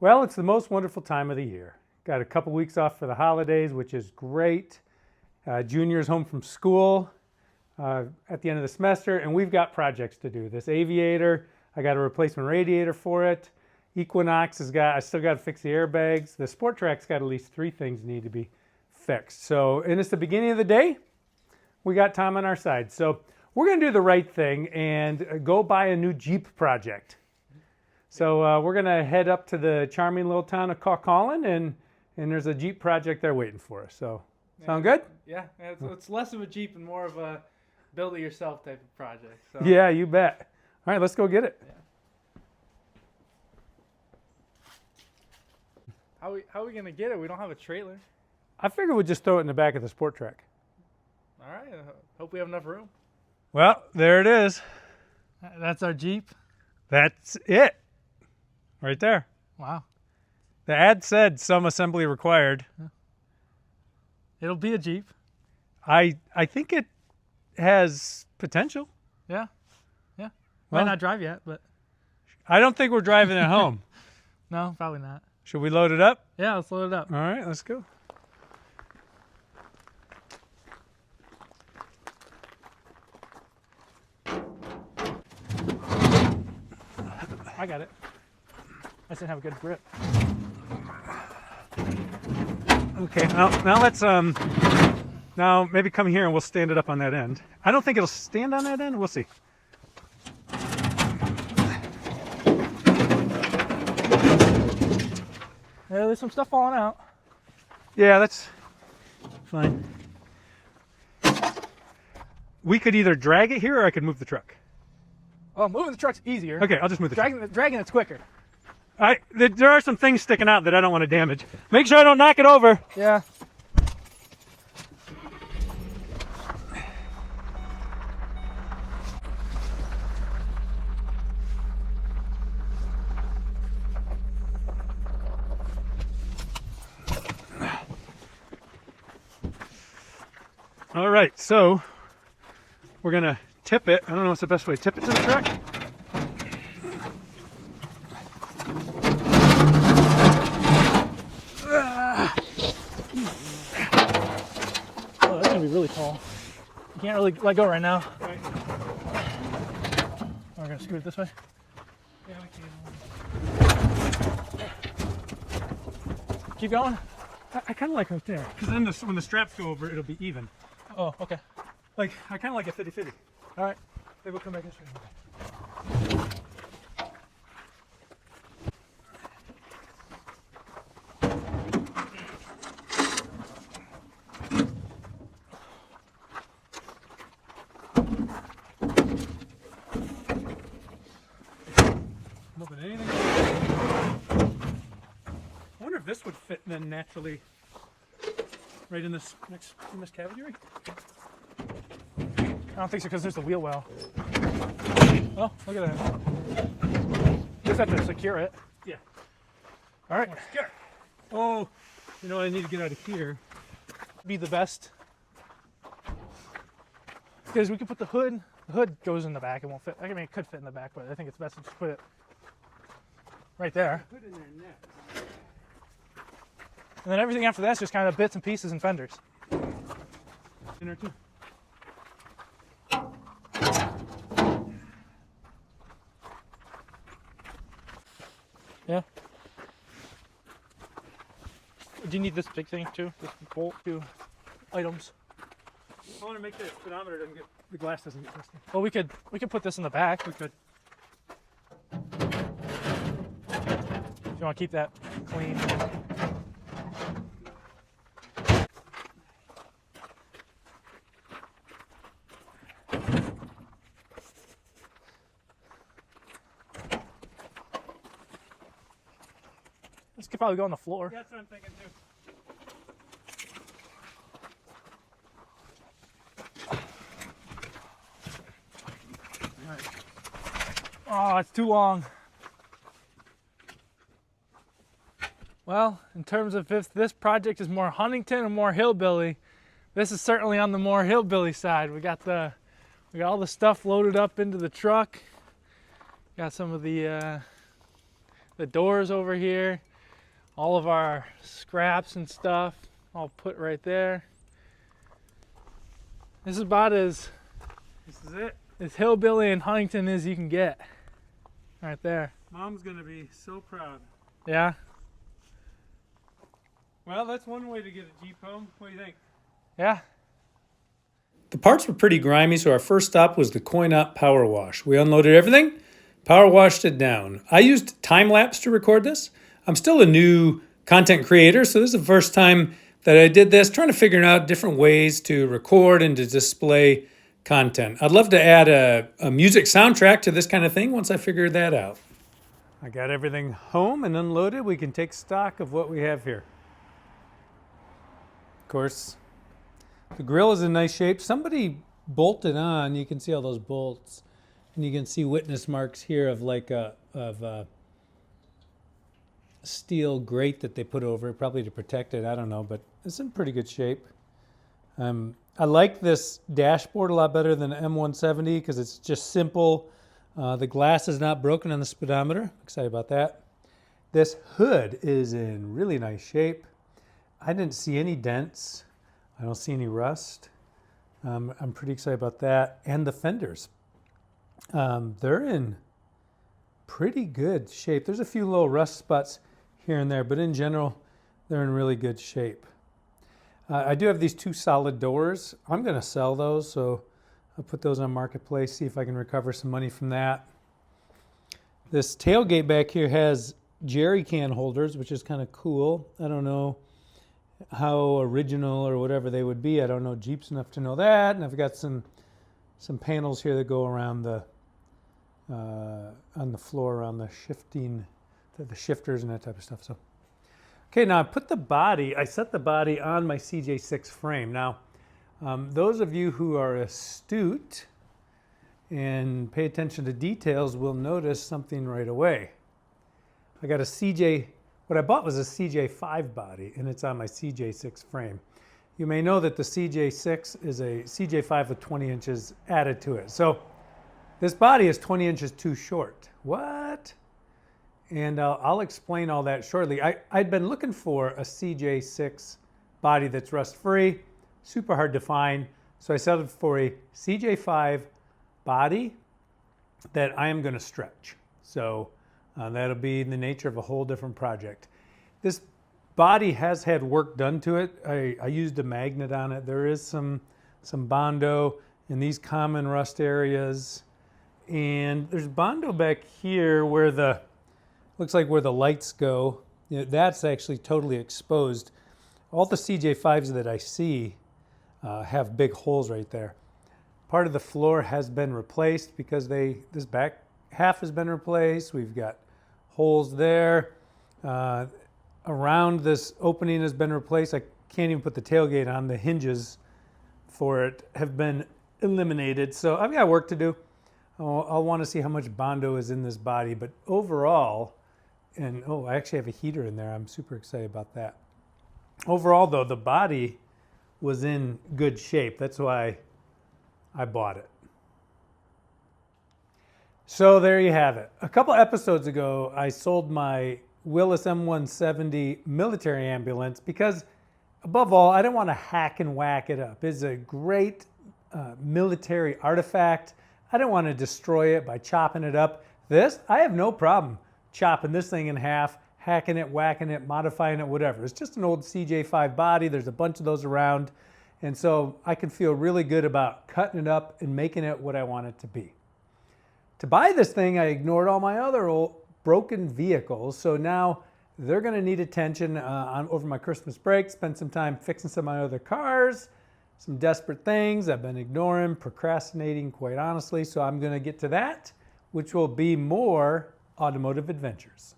Well, it's the most wonderful time of the year. Got a couple weeks off for the holidays, which is great. Junior's home from school at the end of the semester, and we've got projects to do. This aviator, I got a replacement radiator for it. Equinox I still got to fix the airbags. The Sport Trac's got at least 3 things need to be fixed. So, and it's the beginning of the day. We got time on our side. So we're going to do the right thing and go buy a new Jeep project. So we're going to head up to the charming little town of Caucallin, and there's a Jeep project there waiting for us. So, sound good? Yeah, it's less of a Jeep and more of a build-it-yourself type of project. So. Yeah, you bet. All right, let's go get it. Yeah. How are we going to get it? We don't have a trailer. I figure we'll just throw it in the back of the Sport Trac. All right, hope we have enough room. Well, there it is. That's our Jeep? That's it. Right there. Wow. The ad said some assembly required. It'll be a Jeep. I think it has potential. Yeah. Yeah. Well, Might not drive yet, but. I don't think we're driving it home. No, probably not. Should we load it up? Yeah, let's load it up. All right, let's go. I got it. I just didn't have a good grip. Okay, now let's now maybe come here and we'll stand it up on that end. I don't think it'll stand on that end. We'll see. Yeah, there's some stuff falling out. Yeah, that's fine. We could either drag it here or I could move the truck. Oh, moving the truck's easier. Okay, I'll just move the truck. Dragging it's quicker. There are some things sticking out that I don't want to damage. Make sure I don't knock it over. Yeah. All right, so we're gonna tip it. I don't know what's the best way. Tip it to the truck. Oh, that's gonna be really tall. You can't really let go right now. Right. We're gonna scoot it this way. Yeah, we can. Keep going. I kind of like right there, because then when the straps go over, it'll be even. Oh, okay. Like, I kind of like a 50-50. All right. Maybe we'll come back this way. Moving anything. I wonder if this would fit then naturally right in this cavity. I don't think so because there's the wheel well. Oh, look at that. Just have to secure it. Yeah. All right. Secure. Oh, you know what I need to get out of here? Be the best. Because we could put the hood. The hood goes in the back. It won't fit. I mean, it could fit in the back, but I think it's best to just put it right there. Put it in there next. And then everything after that's just kind of bits and pieces and fenders. In there too. Yeah. Do you need this big thing too? This bolt, 2 items. I want to make sure the speedometer doesn't the glass doesn't get twisted. Well, we could put this in the back. We could. If you want to keep that clean. This could probably go on the floor. Yeah, that's what I'm thinking too. Oh, it's too long. Well, in terms of if this project is more Huntington or more Hillbilly, this is certainly on the more Hillbilly side. We got all the stuff loaded up into the truck. Got some of the doors over here. all of our scraps and stuff all put right there. This is about as hillbilly and Huntington as you can get. Right there. Mom's gonna be so proud. Yeah? Well, that's one way to get a Jeep home. What do you think? Yeah. The parts were pretty grimy, so our first stop was the Coin-Op Power Wash. We unloaded everything, power washed it down. I used time-lapse to record this. I'm still a new content creator, so this is the first time that I did this, trying to figure out different ways to record and to display content. I'd love to add a music soundtrack to this kind of thing once I figure that out. I got everything home and unloaded. We can take stock of what we have here. Of course, the grill is in nice shape. Somebody bolted on. You can see all those bolts, and you can see witness marks here of like a steel grate that they put over it, probably to protect it. I don't know, but it's in pretty good shape. I like this dashboard a lot better than the M170 because it's just simple. The glass is not broken on the speedometer. Excited about that. This hood is in really nice shape. I didn't see any dents. I don't see any rust. I'm pretty excited about that. And the fenders. They're in pretty good shape. There's a few little rust spots here and there, but in general, they're in really good shape. I do have these two solid doors. I'm going to sell those, so I'll put those on Marketplace, see if I can recover some money from that. This tailgate back here has jerry can holders, which is kind of cool. I don't know how original or whatever they would be. I don't know Jeeps enough to know that. And I've got some panels here that go around the on the floor around the shifting, the shifters and that type of stuff. So, okay, now I set the body on my CJ6 frame. Now, those of you who are astute and pay attention to details will notice something right away. I got what I bought was a CJ5 body, and it's on my CJ6 frame. You may know that the CJ6 is a CJ5 with 20 inches added to it. So this body is 20 inches too short. What? And I'll explain all that shortly. I'd been looking for a CJ6 body that's rust-free, super hard to find. So I settled for a CJ5 body that I am going to stretch. So that'll be in the nature of a whole different project. This body has had work done to it. I used a magnet on it. There is some Bondo in these common rust areas. And there's Bondo back here where looks like where the lights go. You know, that's actually totally exposed. All the CJ5s that I see have big holes right there. Part of the floor has been replaced because this back half has been replaced. We've got holes there. Around this opening has been replaced. I can't even put the tailgate on. The hinges for it have been eliminated. So I've got work to do. I'll want to see how much Bondo is in this body. But overall, I actually have a heater in there. I'm super excited about that. Overall, though, the body was in good shape. That's why I bought it. So there you have it. A couple episodes ago, I sold my Willis M170 military ambulance because, above all, I didn't want to hack and whack it up. It's a great military artifact. I didn't want to destroy it by chopping it up. I have no problem chopping this thing in half, hacking it, whacking it, modifying it, whatever. It's just an old CJ5 body. There's a bunch of those around. And so I can feel really good about cutting it up and making it what I want it to be. To buy this thing, I ignored all my other old broken vehicles. So now they're going to need attention over my Christmas break, spend some time fixing some of my other cars, some desperate things I've been ignoring, procrastinating, quite honestly. So I'm going to get to that, which will be more automotive adventures.